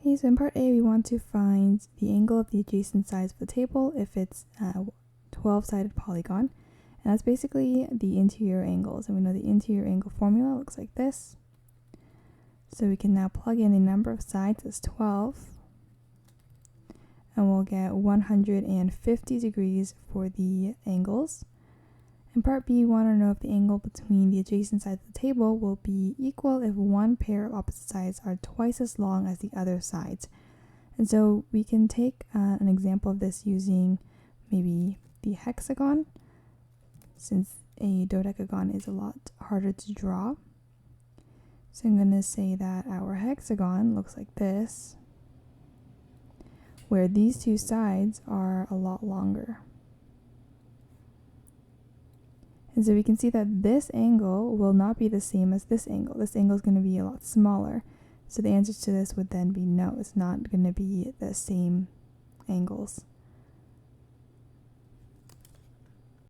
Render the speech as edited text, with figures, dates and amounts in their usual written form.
Okay, so in part A, we want to find the angle of the adjacent sides of the table if it's a 12-sided polygon. And that's basically the interior angles. And we know the interior angle formula looks like this. So we can now plug in the number of sides as 12. And we'll get 150 degrees for the angles. In part B, we want to know if the angle between the adjacent sides of the table will be equal if one pair of opposite sides are twice as long as the other sides. And so we can take an example of this using maybe the hexagon, since a dodecagon is a lot harder to draw. So I'm going to say that our hexagon looks like this, where these two sides are a lot longer. And so we can see that this angle will not be the same as this angle. This angle is going to be a lot smaller. So the answer to this would then be no, it's not going to be the same angles.